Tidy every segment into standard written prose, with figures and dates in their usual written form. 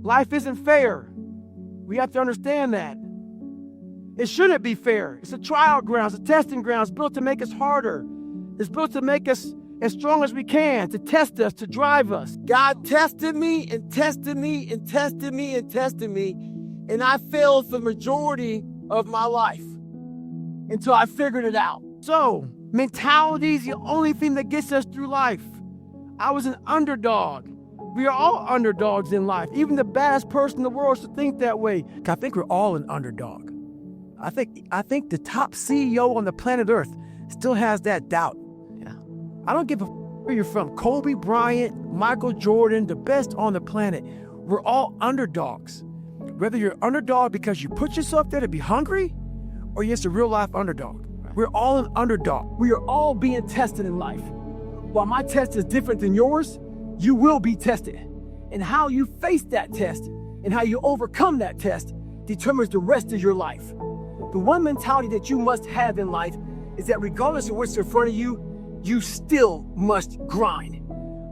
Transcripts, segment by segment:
Life isn't fair. We have to understand that. It shouldn't be fair. It's a trial ground, it's a testing ground. It's built to make us harder. It's built to make us as strong as we can, to test us, to drive us. God tested me and tested me and tested me and tested me, and I failed for the majority of my life until I figured it out. So, mentality is the only thing that gets us through life. I was an underdog. We are all underdogs in life. Even the baddest person in the world should think that way. I think we're all an underdog. I think the top CEO on the planet Earth still has that doubt. Yeah. I don't give a where you're from. Kobe Bryant, Michael Jordan, the best on the planet. We're all underdogs. Whether you're underdog because you put yourself there to be hungry, or you're just a real life underdog. We're all an underdog. We are all being tested in life. While my test is different than yours, you will be tested. And how you face that test and how you overcome that test determines the rest of your life. The one mentality that you must have in life is that regardless of what's in front of you, you still must grind.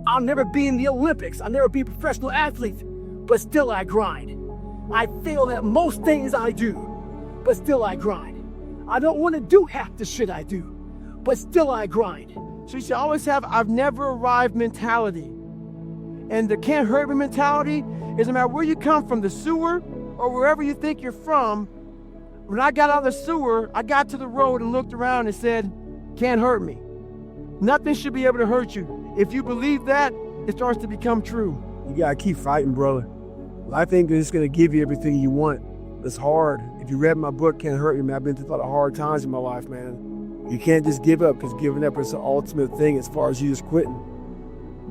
I'll never be in the Olympics. I'll never be a professional athlete, but still I grind. I fail at most things I do, but still I grind. I don't want to do half the shit I do, but still I grind. So you should always have I've never arrived mentality. And the can't hurt me mentality is no matter where you come from, the sewer or wherever you think you're from. When I got out of the sewer, I got to the road and looked around and said, can't hurt me. Nothing should be able to hurt you. If you believe that, it starts to become true. You gotta keep fighting, brother. Life ain't just gonna give you everything you want. It's hard. If you read my book, Can't Hurt Me, man, I've been through a lot of hard times in my life, man. You can't just give up, because giving up is the ultimate thing as far as you just quitting.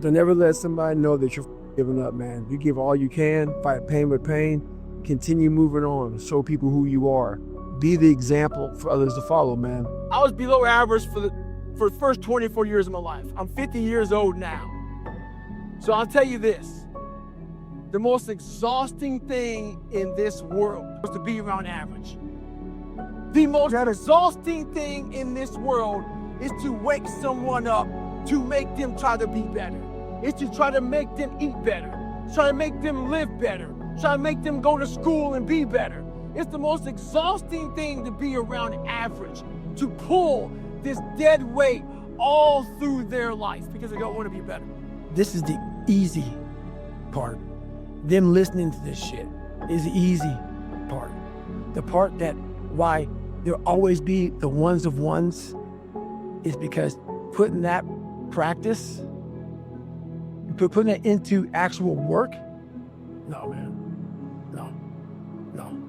Don't ever let somebody know that you're giving up, man. You give all you can, fight pain with pain, continue moving on, show people who you are. Be the example for others to follow, man. I was below average for the first 24 years of my life. I'm 50 years old now. So I'll tell you this. The most exhausting thing in this world is to be around average. The most exhausting thing in this world is to wake someone up to make them try to be better. It's to try to make them eat better, try to make them live better, try to make them go to school and be better. It's the most exhausting thing to be around average, to pull this dead weight all through their life because they don't want to be better. This is the easy part. Them listening to this shit is the easy part. The part that why there'll always be the ones of ones is because putting that practice, putting that into actual work, no, man. No.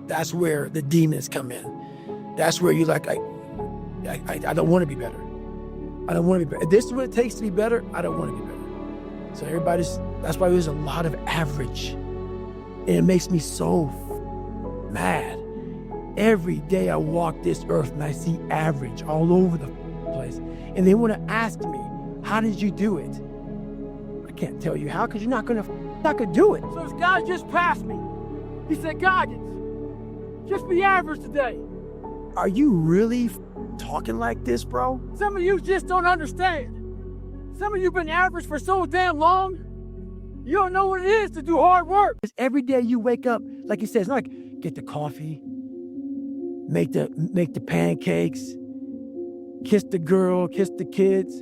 That's where the demons come in. That's where you're like, I don't want to be better. I don't want to be better. If this is what it takes to be better, I don't want to be better. So that's why there's a lot of average. And it makes me so mad. Every day I walk this earth and I see average all over the place. And they want to ask me, how did you do it? I can't tell you how, because you're not gonna do it. So this guy just passed me. He said, Goggins, just be average today. Are you really talking like this, bro? Some of you just don't understand. Some of you been average for so damn long, you don't know what it is to do hard work. Every day you wake up, like you said, it's not like get the coffee, make the pancakes, kiss the girl, kiss the kids.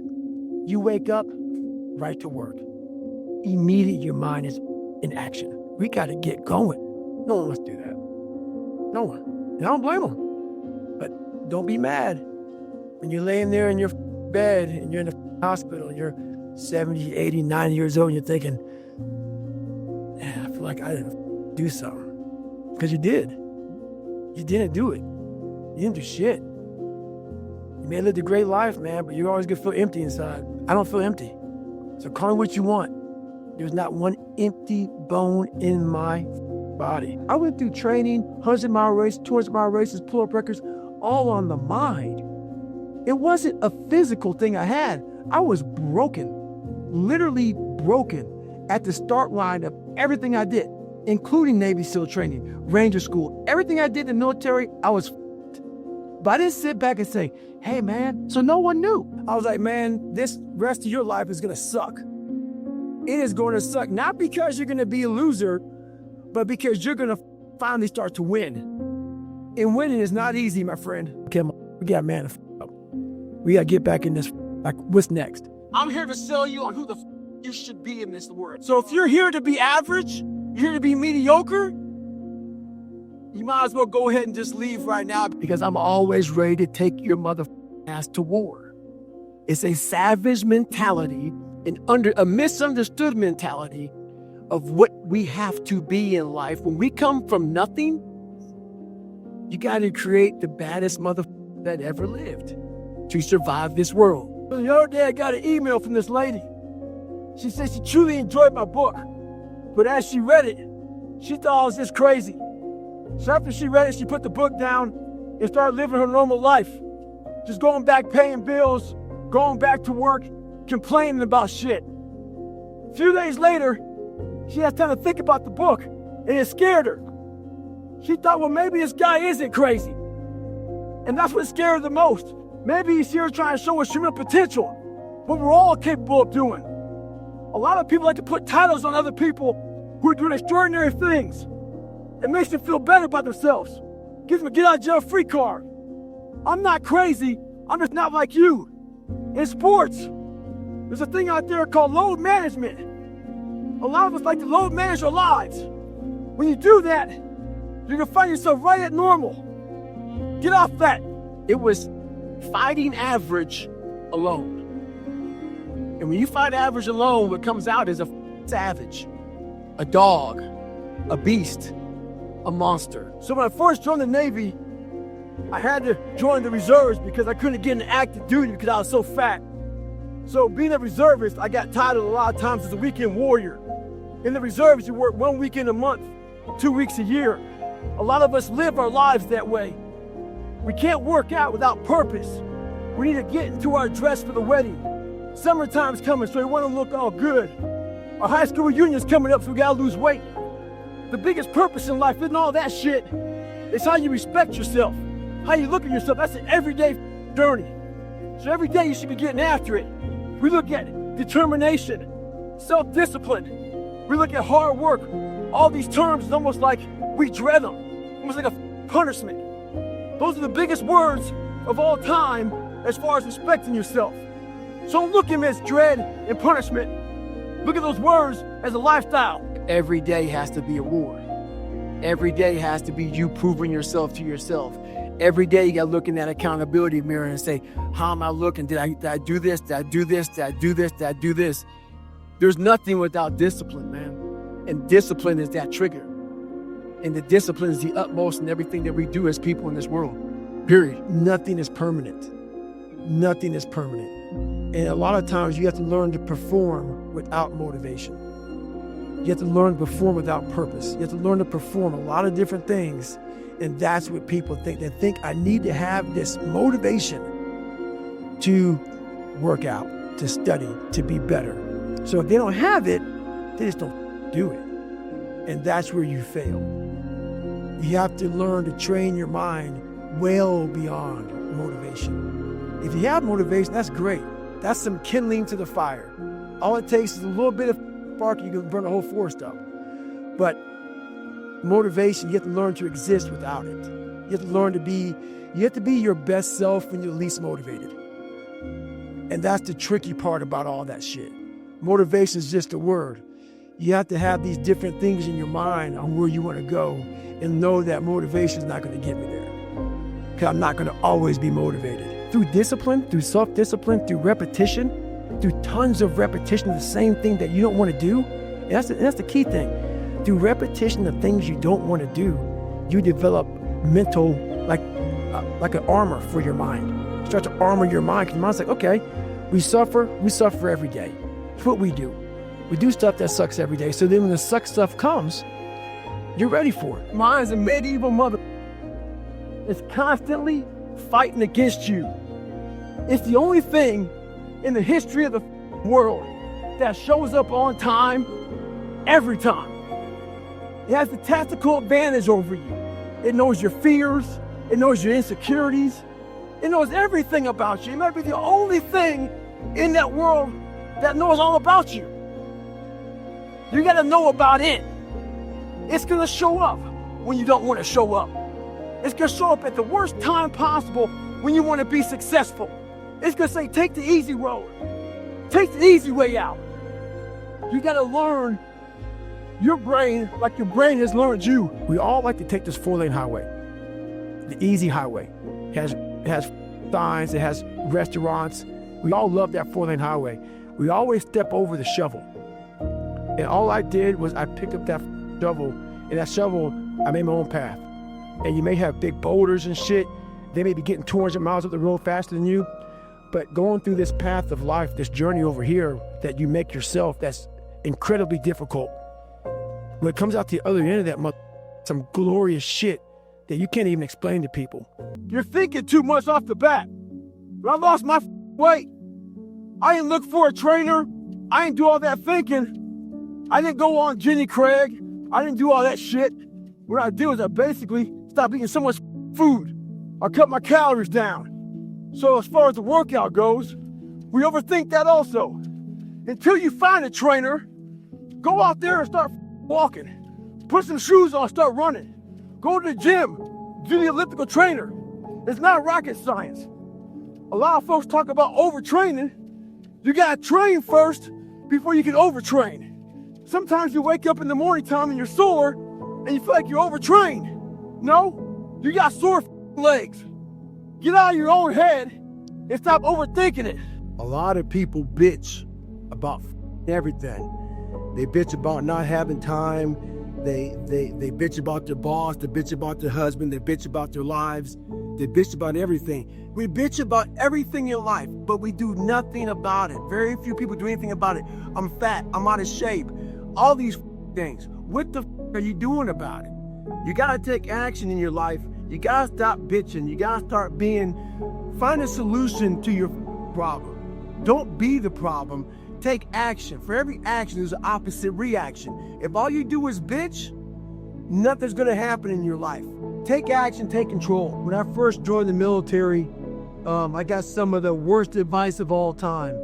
You wake up, right to work. Immediately your mind is in action. We got to get going. No one wants to do that. No one. And I don't blame them. But don't be mad when you're laying there in your bed and you're in the hospital and you're 70, 80, 90 years old and you're thinking, man, I feel like I didn't do something. Because you did. You didn't do it. You didn't do shit. You may have lived a great life, man, but you're always going to feel empty inside. I don't feel empty. So call me what you want. There's not one empty bone in my body. I went through training, 100-mile race, 200-mile races, pull-up records, all on the mind. It wasn't a physical thing I had. I was broken, literally broken at the start line of everything I did, including Navy SEAL training, Ranger School. Everything I did in the military, I was But I didn't sit back and say, hey, man, so no one knew. I was like, man, this rest of your life is going to suck. It is going to suck, not because you're going to be a loser but because you're going to finally start to win. And winning is not easy, my friend. Okay, we got man up. We got to get back in this. Like, what's next? I'm here to sell you on who the you should be in this world. So if you're here to be average, you're here to be mediocre, you might as well go ahead and just leave right now. Because I'm always ready to take your mother ass to war. It's a savage mentality, a misunderstood mentality of what we have to be in life. When we come from nothing, you got to create the baddest mother that ever lived to survive this world. The other day I got an email from this lady. She said she truly enjoyed my book, but as she read it, she thought I was just crazy. So after she read it, she put the book down and started living her normal life. Just going back paying bills, going back to work, complaining about shit. A few days later, she had time to think about the book, and it scared her. She thought, well, maybe this guy isn't crazy. And that's what scared her the most. Maybe he's here trying to show us human potential, what we're all capable of doing. A lot of people like to put titles on other people who are doing extraordinary things. It makes them feel better about themselves. Gives them a get out of jail free card. I'm not crazy, I'm just not like you. In sports, there's a thing out there called load management. A lot of us like to load manage our lives. When you do that, you're gonna find yourself right at normal. Get off that. It was fighting average alone. And when you fight average alone, what comes out is a savage, a dog, a beast, a monster. So when I first joined the Navy, I had to join the reserves because I couldn't get into active duty because I was so fat. So being a reservist, I got titled a lot of times as a weekend warrior. In the reserves, you work 1 weekend a month, 2 weeks a year. A lot of us live our lives that way. We can't work out without purpose. We need to get into our dress for the wedding. Summertime's coming, so we want to look all good. Our high school reunion's coming up, so we gotta lose weight. The biggest purpose in life isn't all that shit. It's how you respect yourself, how you look at yourself. That's an everyday journey. So every day you should be getting after it. We look at determination, self-discipline. We look at hard work. All these terms is almost like we dread them, almost like a punishment. Those are the biggest words of all time as far as respecting yourself. So don't look at them as dread and punishment. Look at those words as a lifestyle. Every day has to be a war. Every day has to be you proving yourself to yourself. Every day you got to look in that accountability mirror and say, how am I looking? Did I do this? Did I do this? Did I do this? Did I do this? There's nothing without discipline, man. And discipline is that trigger. And the discipline is the utmost in everything that we do as people in this world. Period. Nothing is permanent. Nothing is permanent. And a lot of times you have to learn to perform without motivation. You have to learn to perform without purpose. You have to learn to perform a lot of different things. And that's what people think. They think I need to have this motivation to work out, to study, to be better. So if they don't have it, they just don't do it. And that's where you fail. You have to learn to train your mind well beyond motivation. If you have motivation, that's great. That's some kindling to the fire. All it takes is a little bit of spark, you can burn a whole forest up. But motivation, you have to learn to exist without it. You have to learn to be, you have to be your best self when you're least motivated. And that's the tricky part about all that shit. Motivation is just a word. You have to have these different things in your mind on where you want to go and know that motivation is not going to get me there. Because I'm not going to always be motivated. Through discipline, through self-discipline, through repetition, through tons of repetition of the same thing that you don't want to do. And that's the key thing. Through repetition of things you don't want to do, you develop mental, like an armor for your mind. You start to armor your mind because your mind's like, okay, we suffer every day. That's what we do. We do stuff that sucks every day. So then when the suck stuff comes, you're ready for it. Mine's a medieval mother. It's constantly fighting against you. It's the only thing in the history of the world that shows up on time every time. It has the tactical advantage over you. It knows your fears. It knows your insecurities. It knows everything about you. It might be the only thing in that world that knows all about you. You got to know about it. It's gonna show up when you don't want to show up. It's gonna show up at the worst time possible when you want to be successful. It's gonna say, take the easy road. Take the easy way out. You gotta learn your brain like your brain has learned you. We all like to take this 4-lane highway, the easy highway. It has signs, it has restaurants. We all love that 4-lane highway. We always step over the shovel. And all I did was I picked up that shovel, and that shovel, I made my own path. And you may have big boulders and shit. They may be getting 200 miles up the road faster than you. But going through this path of life, this journey over here that you make yourself, that's incredibly difficult. When it comes out the other end of that, some glorious shit that you can't even explain to people. You're thinking too much off the bat. When I lost my weight, I didn't look for a trainer. I didn't do all that thinking. I didn't go on Jenny Craig. I didn't do all that shit. What I did was I basically stopped eating so much food. I cut my calories down. So as far as the workout goes, we overthink that also. Until you find a trainer, go out there and start walking. Put some shoes on, start running. Go to the gym, do the elliptical trainer. It's not rocket science. A lot of folks talk about overtraining. You gotta train first before you can overtrain. Sometimes you wake up in the morning time and you're sore and you feel like you're overtrained. No, you got sore legs. Get out of your own head and stop overthinking it. A lot of people bitch about everything. They bitch about not having time. They bitch about their boss. They bitch about their husband. They bitch about their lives. They bitch about everything. We bitch about everything in life, but we do nothing about it. Very few people do anything about it. I'm fat. I'm out of shape. All these things. What the are you doing about it? You gotta take action in your life. You gotta stop bitching. You gotta start find a solution to your problem. Don't be the problem. Take action. For every action, there's an opposite reaction. If all you do is bitch, nothing's gonna happen in your life. Take action, take control. When I first joined the military, I got some of the worst advice of all time.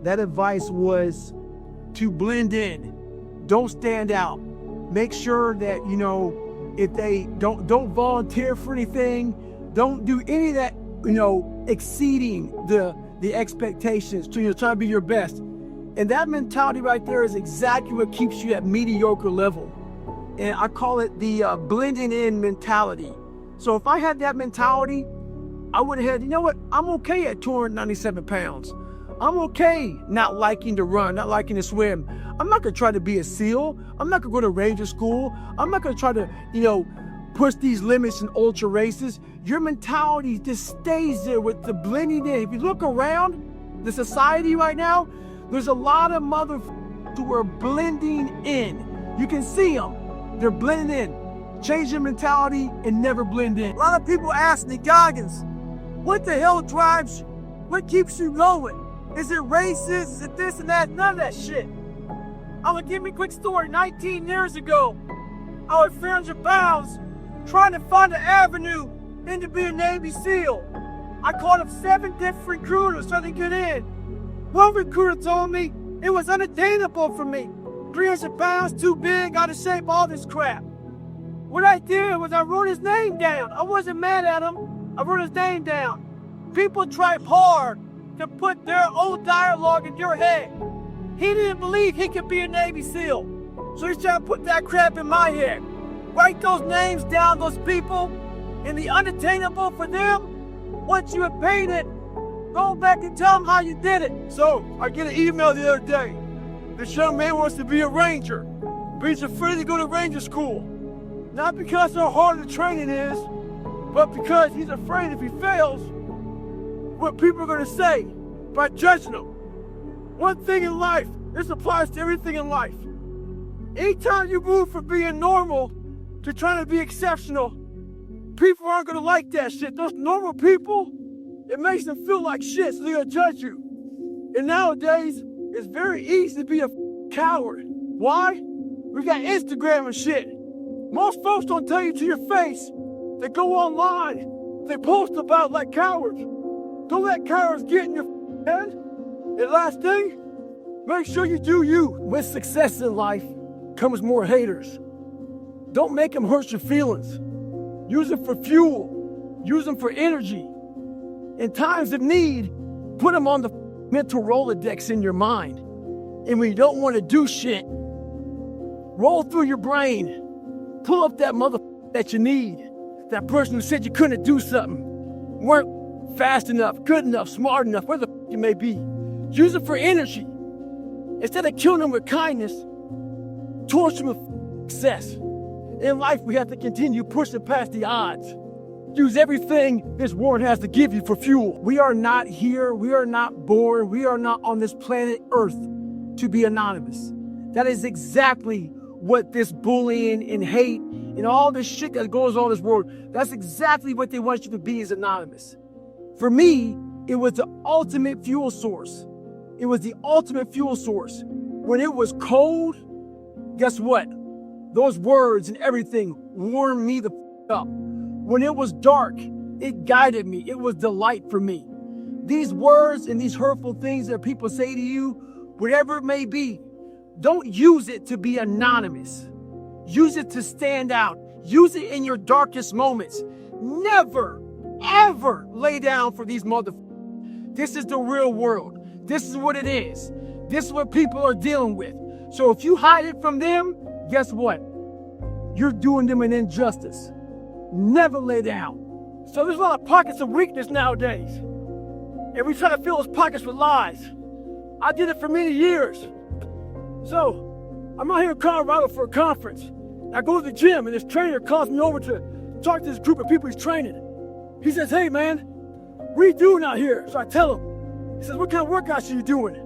That advice was to blend in. Don't stand out. Make sure that, if they don't volunteer for anything, don't do any of that, exceeding the expectations to try to be your best. And that mentality right there is exactly what keeps you at mediocre level. And I call it the blending in mentality. So if I had that mentality, I would have had, I'm okay at 297 pounds. I'm okay not liking to run, not liking to swim. I'm not gonna try to be a SEAL. I'm not gonna go to Ranger school. I'm not gonna try to, push these limits in ultra races. Your mentality just stays there with the blending in. If you look around the society right now, there's a lot of motherfuckers who are blending in. You can see them. They're blending in. Change your mentality and never blend in. A lot of people ask me, Goggins, what the hell drives you? What keeps you going? Is it races? Is it this and that? None of that shit. I'm gonna give you a quick story. 19 years ago, I was 300 pounds trying to find an avenue into being a Navy SEAL. I called up 7 different recruiters so they could get in. One recruiter told me it was unattainable for me. 300 pounds, too big, out of shape, all this crap. What I did was I wrote his name down. I wasn't mad at him. I wrote his name down. People tried hard to put their own dialogue in your head. He didn't believe he could be a Navy SEAL. So he's trying to put that crap in my head. Write those names down, those people, and the unattainable for them. Once you have paid it, go back and tell them how you did it. So I get an email the other day. This young man wants to be a Ranger, but he's afraid to go to Ranger school. Not because how hard the training is, but because he's afraid if he fails, what people are gonna say by judging him. One thing in life, this applies to everything in life. Anytime you move from being normal to trying to be exceptional, people aren't gonna like that shit. Those normal people, it makes them feel like shit, so they're gonna judge you. And nowadays, it's very easy to be a coward. Why? We got Instagram and shit. Most folks don't tell you to your face. They go online, they post about like cowards. Don't let cowards get in your head. And last thing, make sure you do you. With success in life comes more haters. Don't make them hurt your feelings. Use them for fuel. Use them for energy. In times of need, put them on the mental Rolodex in your mind. And when you don't want to do shit, roll through your brain. Pull up that that you need. That person who said you couldn't do something. Weren't fast enough, good enough, smart enough, whatever the you may be. Use it for energy. Instead of killing them with kindness, torture them with success. In life, we have to continue pushing past the odds. Use everything this world has to give you for fuel. We are not here. We are not born. We are not on this planet Earth to be anonymous. That is exactly what this bullying and hate and all this shit that goes on in this world, that's exactly what they want you to be, is anonymous. For me, it was the ultimate fuel source. It was the ultimate fuel source. When it was cold, guess what? Those words and everything warmed me the up. When it was dark, it guided me. It was delight for me. These words and these hurtful things that people say to you, whatever it may be, don't use it to be anonymous. Use it to stand out. Use it in your darkest moments. Never, ever lay down for these motherfuckers. This is the real world. This is what it is. This is what people are dealing with. So if you hide it from them, guess what? You're doing them an injustice. Never lay down. So there's a lot of pockets of weakness nowadays. And we try to fill those pockets with lies. I did it for many years. So I'm out here in Colorado for a conference. I go to the gym and this trainer calls me over to talk to this group of people he's training. He says, hey man, what are you doing out here? So I tell him. He says, what kind of workouts are you doing?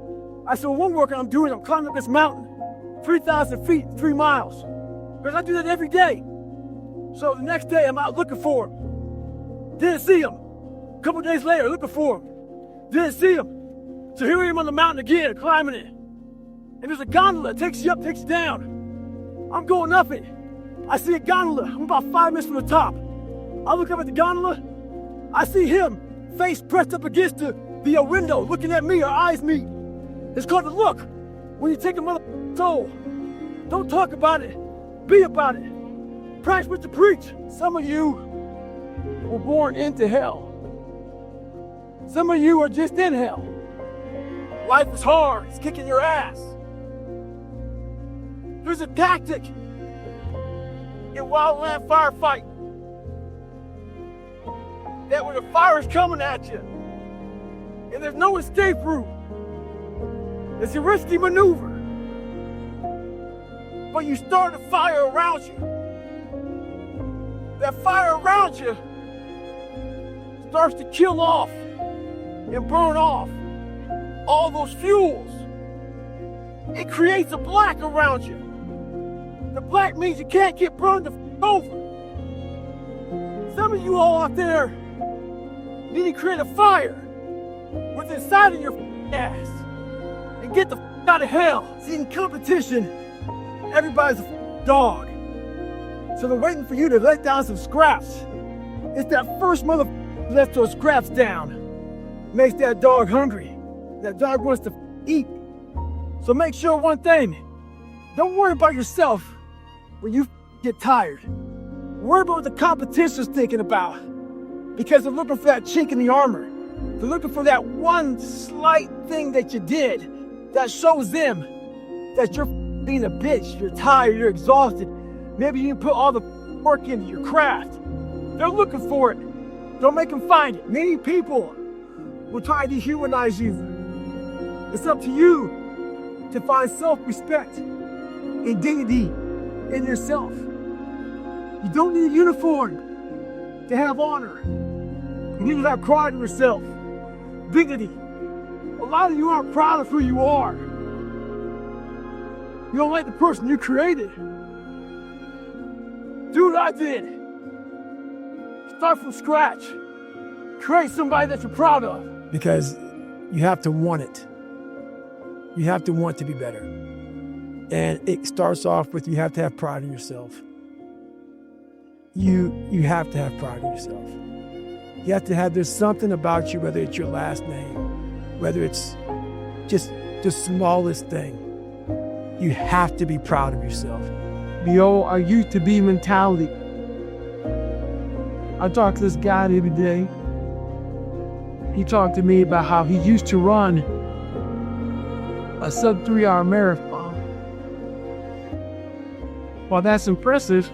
I said, well, one workout I'm doing, I'm climbing up this mountain, 3,000 feet, 3 miles. Because I do that every day. So the next day I'm out looking for him. Didn't see him. A couple days later, looking for him. Didn't see him. So here I am on the mountain again, climbing it. And there's a gondola that takes you up, takes you down. I'm going up it. I see a gondola. I'm about 5 minutes from the top. I look up at the gondola. I see him, face pressed up against the window, looking at me. Our eyes meet. It's called the look. When you take a motherfucking soul, don't talk about it. Be about it. Practice what you preach. Some of you were born into hell. Some of you are just in hell. Life is hard. It's kicking your ass. There's a tactic in wildland firefight that when the fire is coming at you and there's no escape route, it's a risky maneuver. But you start a fire around you. That fire around you starts to kill off and burn off all those fuels. It creates a black around you. The black means you can't get burned over. Some of you all out there need to create a fire what's inside of your ass and get the out of hell. See, in competition, everybody's a dog. So they're waiting for you to let down some scraps. It's that first mother lets those scraps down. Makes that dog hungry. That dog wants to eat. So make sure one thing, don't worry about yourself when you get tired. Worry about what the competition's thinking about. Because they're looking for that chink in the armor. They're looking for that one slight thing that you did that shows them that you're being a bitch, you're tired, you're exhausted. Maybe you didn't put all the work into your craft. They're looking for it. Don't make them find it. Many people will try to dehumanize you. It's up to you to find self-respect and dignity in yourself. You don't need a uniform to have honor. You need to have pride in yourself, dignity. A lot of you aren't proud of who you are. You don't like the person you created. Do what I did. Start from scratch. Create somebody that you're proud of. Because you have to want it. You have to want to be better. And it starts off with you have to have pride in yourself. You have to have pride in yourself. You have to have, there's something about you, whether it's your last name, whether it's just the smallest thing. You have to be proud of yourself. The old I used to be mentality. I talk to this guy every day. He talked to me about how he used to run a sub 3-hour marathon. While that's impressive,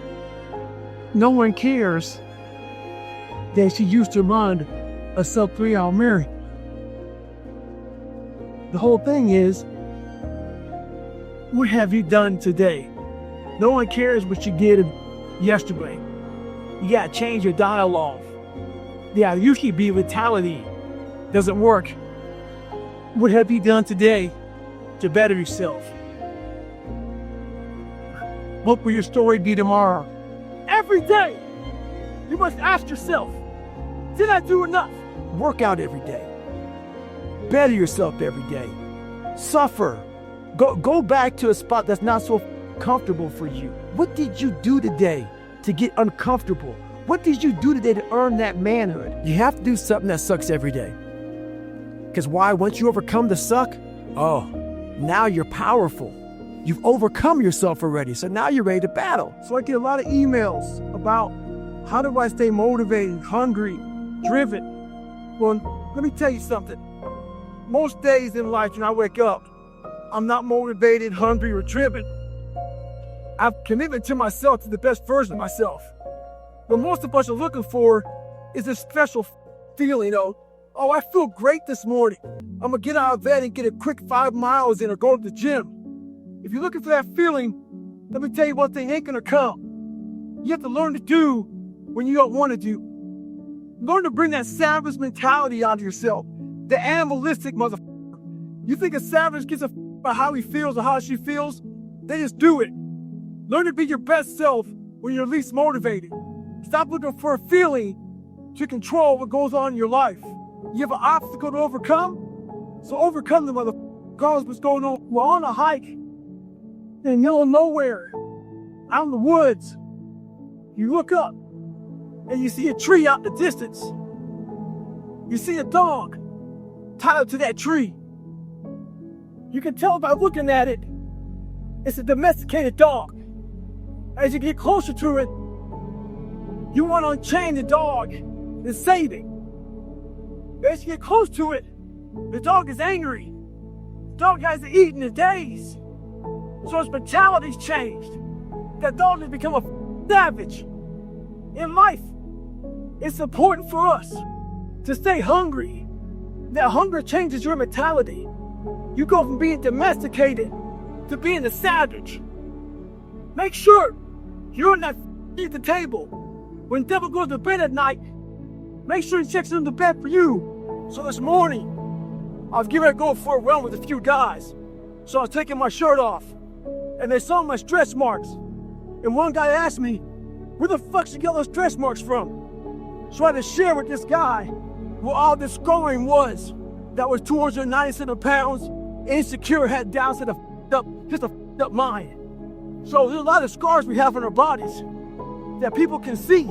no one cares that she used to run a sub 3-hour marathon. The whole thing is, what have you done today? No one cares what you did yesterday. You gotta change your dialogue. Yeah, usually be mentality doesn't work. What have you done today to better yourself? What will your story be tomorrow? Every day, you must ask yourself, did I do enough? Work out every day. Better yourself every day. Suffer. Go back to a spot that's not so comfortable for you. What did you do today to get uncomfortable? What did you do today to earn that manhood? You have to do something that sucks every day. Because why? Once you overcome the suck, now you're powerful. You've overcome yourself already, so now you're ready to battle. So I get a lot of emails about how do I stay motivated, hungry, driven. Well, let me tell you something. Most days in life when I wake up, I'm not motivated, hungry, or driven. I've committed to myself, to the best version of myself. What most of us are looking for is a special feeling of, oh, I feel great this morning. I'm gonna get out of bed and get a quick 5 miles in or go to the gym. If you're looking for that feeling, let me tell you one thing, ain't gonna come. You have to learn to do when you don't want to do. Learn to bring that savage mentality out of yourself. The animalistic motherfucker. You think a savage gives a about how he feels or how she feels? They just do it. Learn to be your best self when you're least motivated. Stop looking for a feeling to control what goes on in your life. You have an obstacle to overcome? So overcome the motherfucker. Regardless what's going on. We're on a hike in the middle of nowhere, out in the woods. You look up and you see a tree out in the distance. You see a dog tied up to that tree. You can tell by looking at it, it's a domesticated dog. As you get closer to it, you want to unchain the dog and save it. As you get close to it, the dog is angry. The dog hasn't eaten in days. So its mentality's changed. That dog has become a savage. In life, it's important for us to stay hungry. That hunger changes your mentality. You go from being domesticated to being a savage. Make sure you're on that at the table. When the devil goes to bed at night, make sure he checks in the bed for you. So this morning, I was getting ready to go for a run with a few guys. So I was taking my shirt off, and they saw my stretch marks. And one guy asked me, where the fuck you get those stretch marks from? So I had to share with this guy what all this scoring was. That was 297 pounds, insecure, had down to just a up mind. So there's a lot of scars we have on our bodies that people can see,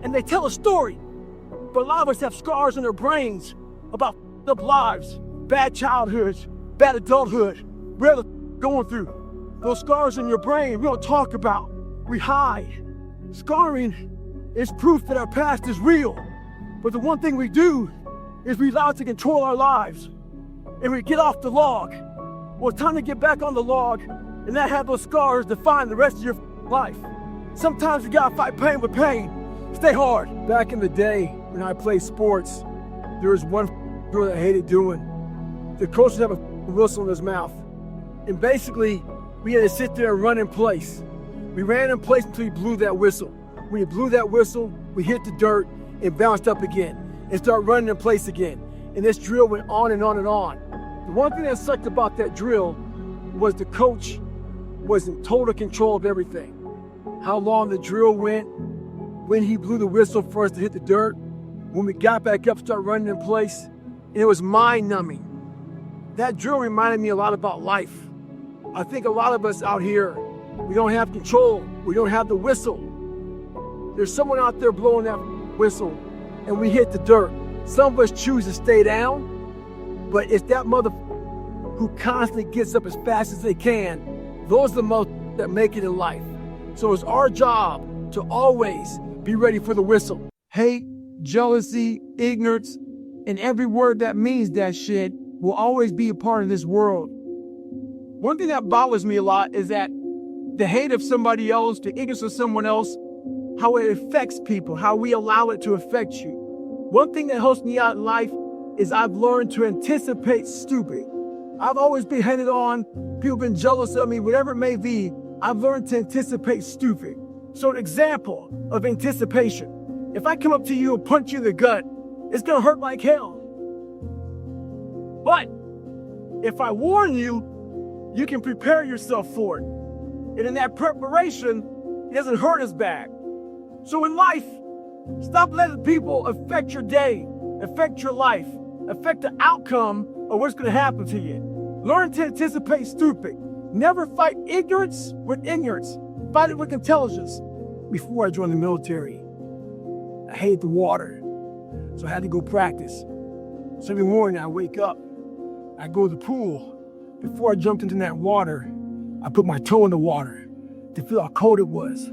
and they tell a story. But a lot of us have scars in our brains about up lives, bad childhoods, bad adulthood, whatever going through. Those scars in your brain we don't talk about, we hide. Scarring is proof that our past is real. But the one thing we do is we allow it to control our lives. And we get off the log. Well, it's time to get back on the log and not have those scars define the rest of your life. Sometimes you gotta fight pain with pain. Stay hard. Back in the day when I played sports, there was one girl that I hated doing. The coach would have a whistle in his mouth. And basically, we had to sit there and run in place. We ran in place until he blew that whistle. When he blew that whistle, we hit the dirt and bounced up again and started running in place again. And this drill went on and on and on. The one thing that sucked about that drill was the coach was in total control of everything. How long the drill went, when he blew the whistle for us to hit the dirt, when we got back up, started running in place, and it was mind-numbing. That drill reminded me a lot about life. I think a lot of us out here, we don't have control, we don't have the whistle. There's someone out there blowing that whistle, and we hit the dirt. Some of us choose to stay down, but it's that mother who constantly gets up as fast as they can. Those are the most that make it in life. So it's our job to always be ready for the whistle. Hate, jealousy, ignorance, and every word that means that shit will always be a part of this world. One thing that bothers me a lot is that the hate of somebody else, the ignorance of someone else, how it affects people, how we allow it to affect you. One thing that helps me out in life is I've learned to anticipate stupid. I've always been hated on, people been jealous of me, whatever it may be, I've learned to anticipate stupid. So an example of anticipation, if I come up to you and punch you in the gut, it's gonna hurt like hell. But if I warn you, you can prepare yourself for it. And in that preparation, it doesn't hurt as bad. So in life, stop letting people affect your day, affect your life, affect the outcome of what's gonna happen to you. Learn to anticipate stupid. Never fight ignorance with ignorance. Fight it with intelligence. Before I joined the military, I hated the water, so I had to go practice. So every morning I wake up, I go to the pool. Before I jumped into that water, I put my toe in the water to feel how cold it was.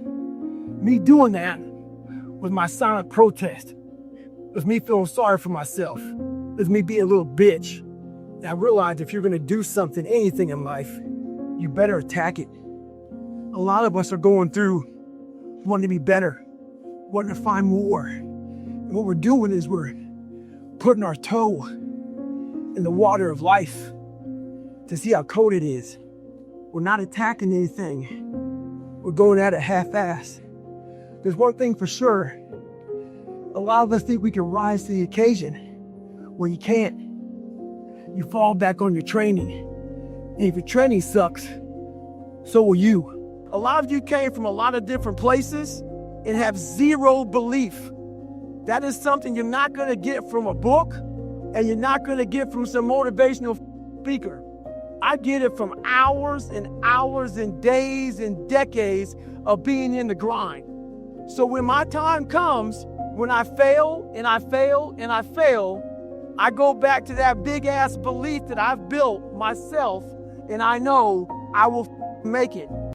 Me doing that was my silent protest. It was me feeling sorry for myself. It was me being a little bitch. And I realized if you're gonna do something, anything in life, you better attack it. A lot of us are going through wanting to be better, wanting to find more. And what we're doing is we're putting our toe in the water of life to see how cold it is. We're not attacking anything. We're going at it half-assed. There's one thing for sure. A lot of us think we can rise to the occasion. Well, you can't. You fall back on your training. And if your training sucks, so will you. A lot of you came from a lot of different places and have zero belief. That is something you're not going to get from a book, and you're not going to get from some motivational speaker. I get it from hours and hours and days and decades of being in the grind. So when my time comes, when I fail and I fail and I fail, I go back to that big ass belief that I've built myself, and I know I will make it.